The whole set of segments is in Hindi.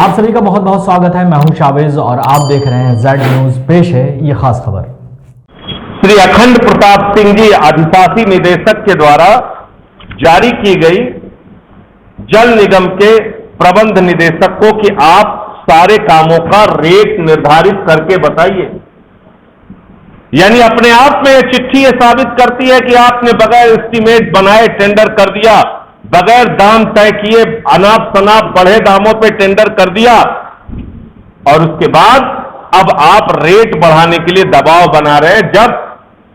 आप सभी का बहुत बहुत स्वागत है। मैं हूं शावेज और आप देख रहे हैं जेड न्यूज। पेश है ये खास खबर। श्री अखंड प्रताप सिंह जी अधिशासी निदेशक के द्वारा जारी की गई जल निगम के प्रबंध निदेशक को कि आप सारे कामों का रेट निर्धारित करके बताइए। यानी अपने आप में यह चिट्ठी यह साबित करती है कि आपने बगैर एस्टीमेट बनाए टेंडर कर दिया, बगैर दाम तय किए अनाप शनाप बढ़े दामों पे टेंडर कर दिया और उसके बाद अब आप रेट बढ़ाने के लिए दबाव बना रहे हैं, जब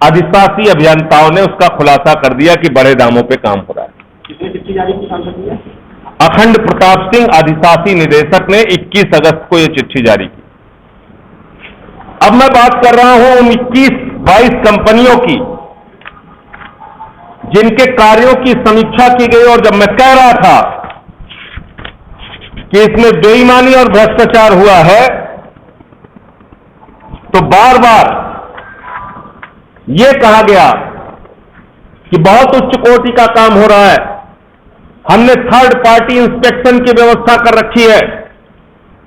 अधिशासी अभियंताओं ने उसका खुलासा कर दिया कि बड़े दामों पे काम हो रहा है। कितनी चिट्ठी जारी की है? अखंड प्रताप सिंह अधिशासी निदेशक ने 21 अगस्त को यह चिट्ठी जारी की। अब मैं बात कर रहा हूं उन 21-22 कंपनियों की जिनके कार्यों की समीक्षा की गई, और जब मैं कह रहा था कि इसमें बेईमानी और भ्रष्टाचार हुआ है तो बार बार यह कहा गया कि बहुत उच्च कोटि का काम हो रहा है, हमने थर्ड पार्टी इंस्पेक्शन की व्यवस्था कर रखी है,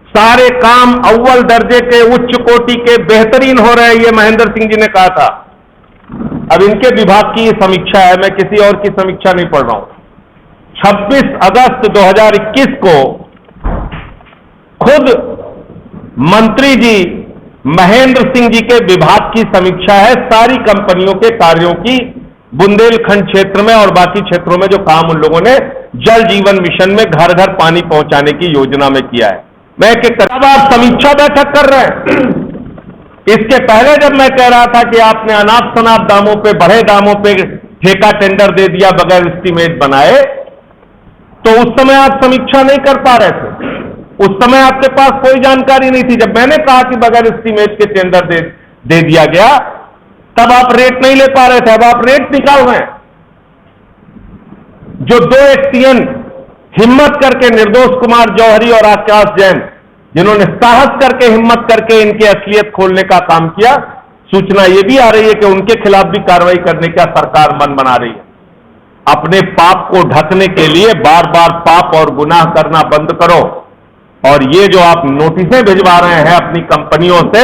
सारे काम अव्वल दर्जे के उच्च कोटि के बेहतरीन हो रहे हैं, ये महेंद्र सिंह जी ने कहा था। अब इनके विभाग की समीक्षा है, मैं किसी और की समीक्षा नहीं पढ़ रहा हूं। 26 अगस्त 2021 को खुद मंत्री जी महेंद्र सिंह जी के विभाग की समीक्षा है सारी कंपनियों के कार्यों की, बुंदेलखंड क्षेत्र में और बाकी क्षेत्रों में जो काम उन लोगों ने जल जीवन मिशन में घर घर पानी पहुंचाने की योजना में किया है। मैं अब आप समीक्षा बैठक कर रहे हैं। इसके पहले जब मैं कह रहा था कि आपने अनाप शनाप दामों पे, बढ़े दामों पे ठेका टेंडर दे दिया बगैर एस्टीमेट बनाए, तो उस समय आप समीक्षा नहीं कर पा रहे थे, उस समय आपके पास कोई जानकारी नहीं थी। जब मैंने कहा कि बगैर एस्टीमेट के टेंडर दे दिया गया, तब आप रेट नहीं ले पा रहे थे, अब आप रेट निकाल रहे हैं। जो 2 एक्टियन हिम्मत करके निर्दोष कुमार जौहरी और आकाश जैन, जिन्होंने साहस करके हिम्मत करके इनकी असलियत खोलने का काम किया, सूचना यह भी आ रही है कि उनके खिलाफ भी कार्रवाई करने का सरकार मन बना रही है। अपने पाप को ढकने के लिए बार बार पाप और गुनाह करना बंद करो। और ये जो आप नोटिसें भिजवा रहे हैं अपनी कंपनियों से,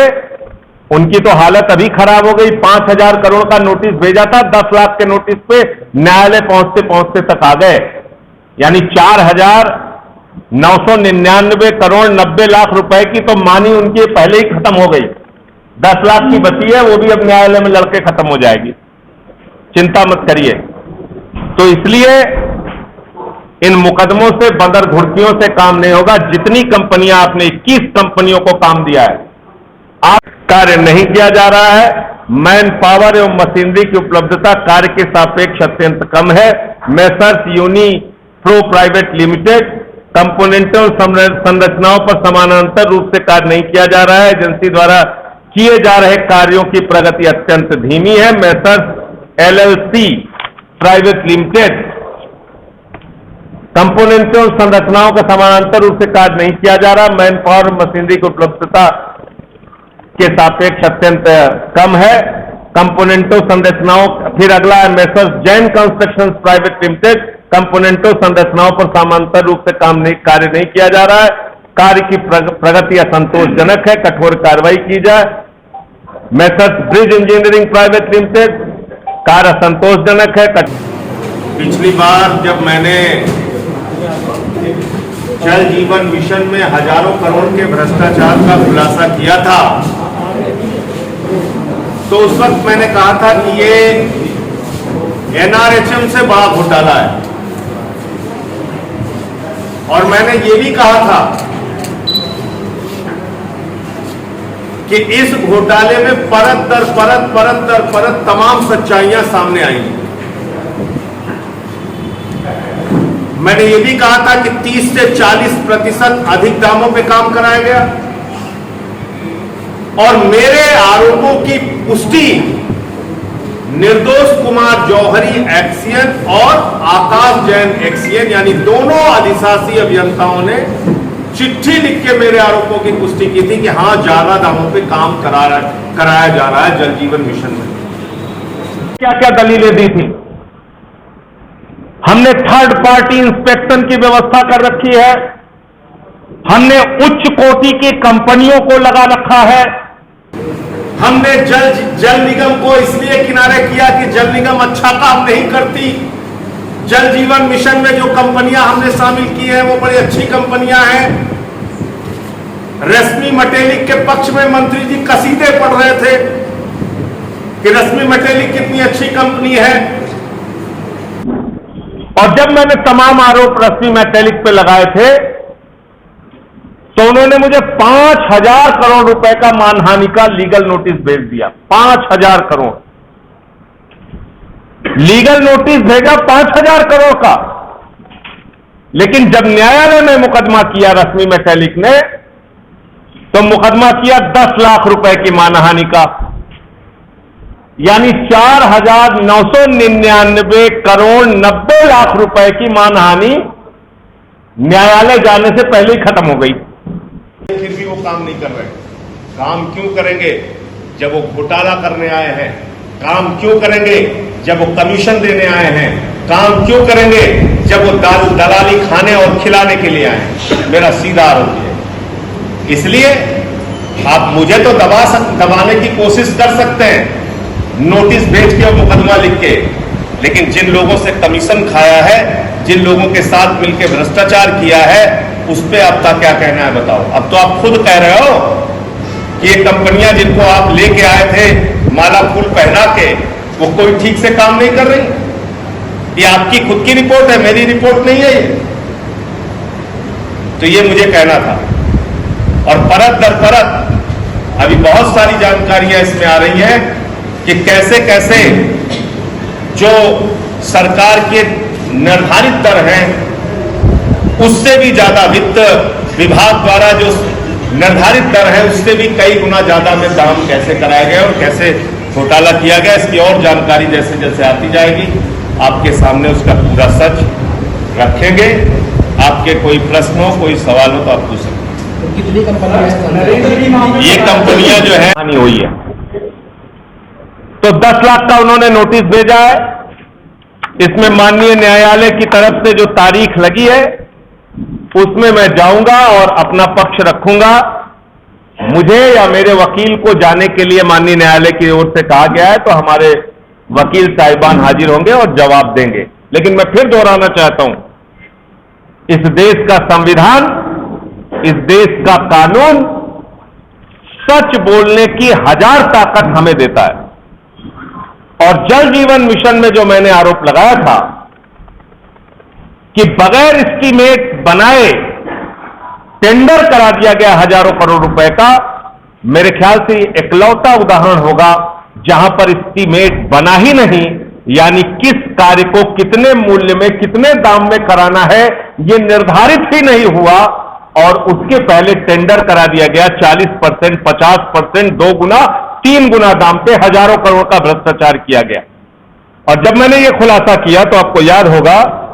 उनकी तो हालत अभी खराब हो गई। 5,000 करोड़ का नोटिस भेजा था, 10 लाख के नोटिस पे न्यायालय पहुंचते पहुंचते तक आ गए, यानी 4,999 करोड़ 90 लाख रुपए की तो मानी उनकी पहले ही खत्म हो गई। 10 लाख की बची है, वो भी अब न्यायालय में लड़के खत्म हो जाएगी, चिंता मत करिए। तो इसलिए इन मुकदमों से, बंदर घुड़कियों से काम नहीं होगा। जितनी कंपनियां आपने 21 कंपनियों को काम दिया है, आप कार्य नहीं किया जा रहा है। मैन पावर एवं मशीनरी की उपलब्धता कार्य के सापेक्ष अत्यंत कम है। Messrs Uni Pro private limited कंपोनेंटों संरचनाओं पर समानांतर रूप से कार्य नहीं किया जा रहा है। एजेंसी द्वारा किए जा रहे कार्यों की प्रगति अत्यंत धीमी है। मेसर्स एलएलसी प्राइवेट लिमिटेड कंपोनेंटों संरचनाओं का समानांतर रूप से कार्य नहीं किया जा रहा। मैन पावर मशीनरी की उपलब्धता के सापेक्ष अत्यंत कम है। कंपोनेंटों संरचनाओं, फिर अगला है messrs Jain construction private limited, कंपोनेंटों संरचनाओं पर समानांतर रूप से कार्य नहीं किया जा रहा है। कार्य की प्रगति असंतोषजनक है, कठोर कार्रवाई की जाए। Messrs bridge engineering private limited, कार्य असंतोषजनक है। पिछली बार जब मैंने जल जीवन मिशन में हजारों करोड़ के भ्रष्टाचार का खुलासा किया था, तो उस वक्त मैंने कहा था कि ये एनआरएचएम से बड़ा घोटाला है, और मैंने ये भी कहा था कि इस घोटाले में परत दर परत तमाम सच्चाइयां सामने आएंगी। मैंने ये भी कहा था कि 30 से 40% अधिक दामों पे काम कराया गया, और मेरे आरोपों की पुष्टि निर्दोष कुमार जौहरी एक्सियन और आकाश जैन एक्सियन, यानी दोनों अधिशासी अभियंताओं ने चिट्ठी लिख के मेरे आरोपों की पुष्टि की थी कि हां, ज्यादा दामों पे काम कराया जा रहा है जल जीवन मिशन में। क्या क्या दलीलें दी थी? हमने थर्ड पार्टी इंस्पेक्शन की व्यवस्था कर रखी है, हमने उच्च कोटि की कंपनियों को लगा रखा है। हमने जल निगम को इसलिए किनारे किया कि जल निगम अच्छा काम नहीं करती। जल जीवन मिशन में जो कंपनियां हमने शामिल की हैं वो बड़ी अच्छी कंपनियां हैं। रश्मि मटेलिक के पक्ष में मंत्री जी कसीदे पढ़ रहे थे कि रश्मि मटेलिक कितनी अच्छी कंपनी है। और जब मैंने तमाम आरोप रश्मि मेटेलिक पे लगाए थे तो उन्होंने मुझे 5,000 करोड़ रुपए का मानहानि का लीगल नोटिस भेज दिया। 5,000 करोड़ लीगल नोटिस भेजा, 5,000 करोड़ का। लेकिन जब न्यायालय में मुकदमा किया रश्मि मेटेलिक ने, तो मुकदमा किया 10 लाख रुपए की मानहानि का, यानी 4,999 करोड़ 90 लाख रुपए की मानहानि न्यायालय जाने से पहले ही खत्म हो गई। फिर भी वो काम नहीं कर रहे। काम क्यों करेंगे जब वो घोटाला करने आए हैं? काम क्यों करेंगे जब वो कमीशन देने आए हैं? काम क्यों करेंगे जब वो दलाली खाने और खिलाने के लिए आए हैं? मेरा सीधा आरोप है। इसलिए आप मुझे तो दबाने की कोशिश कर सकते हैं, नोटिस भेज के और मुकदमा लिख के, लेकिन जिन लोगों से कमीशन खाया है, जिन लोगों के साथ मिलकर भ्रष्टाचार किया है, उस पर आपका क्या कहना है बताओ। अब तो आप खुद कह रहे हो कि ये कंपनियां जिनको आप लेके आए थे माला फूल पहना के, वो कोई ठीक से काम नहीं कर रही। ये आपकी खुद की रिपोर्ट है, मेरी रिपोर्ट नहीं है ये। तो ये मुझे कहना था। और परत दर परत अभी बहुत सारी जानकारियां इसमें आ रही हैं कि कैसे कैसे जो सरकार के निर्धारित दर हैं उससे भी ज्यादा, वित्त विभाग द्वारा जो निर्धारित दर है उससे भी कई गुना ज्यादा में दाम कैसे कराए गए और कैसे घोटाला किया गया, इसकी और जानकारी जैसे जैसे आती जाएगी आपके सामने उसका पूरा सच रखेंगे। आपके कोई प्रश्न हो, कोई सवाल हो तो आप पूछ सकते हैं। कितनी कंपनियां ये कंपनियां जो है हानि हुई है, तो 10 लाख का उन्होंने नोटिस भेजा है। इसमें माननीय न्यायालय की तरफ से जो तारीख लगी है उसमें मैं जाऊंगा और अपना पक्ष रखूंगा। मुझे या मेरे वकील को जाने के लिए माननीय न्यायालय की ओर से कहा गया है, तो हमारे वकील साहिबान हाजिर होंगे और जवाब देंगे। लेकिन मैं फिर दोहराना चाहता हूं, इस देश का संविधान, इस देश का कानून सच बोलने की 1000 ताकत हमें देता है। और जल जीवन मिशन में जो मैंने आरोप लगाया था कि बगैर एस्टीमेट बनाए टेंडर करा दिया गया हजारों करोड़ रुपए का, मेरे ख्याल से इकलौता उदाहरण होगा जहां पर एस्टीमेट बना ही नहीं, यानी किस कार्य को कितने मूल्य में, कितने दाम में कराना है यह निर्धारित ही नहीं हुआ और उसके पहले टेंडर करा दिया गया। 40%, 50%, 2 गुना, 3 गुना दाम पे हजारों करोड़ का भ्रष्टाचार किया गया। और जब मैंने ये खुलासा किया तो आपको याद होगा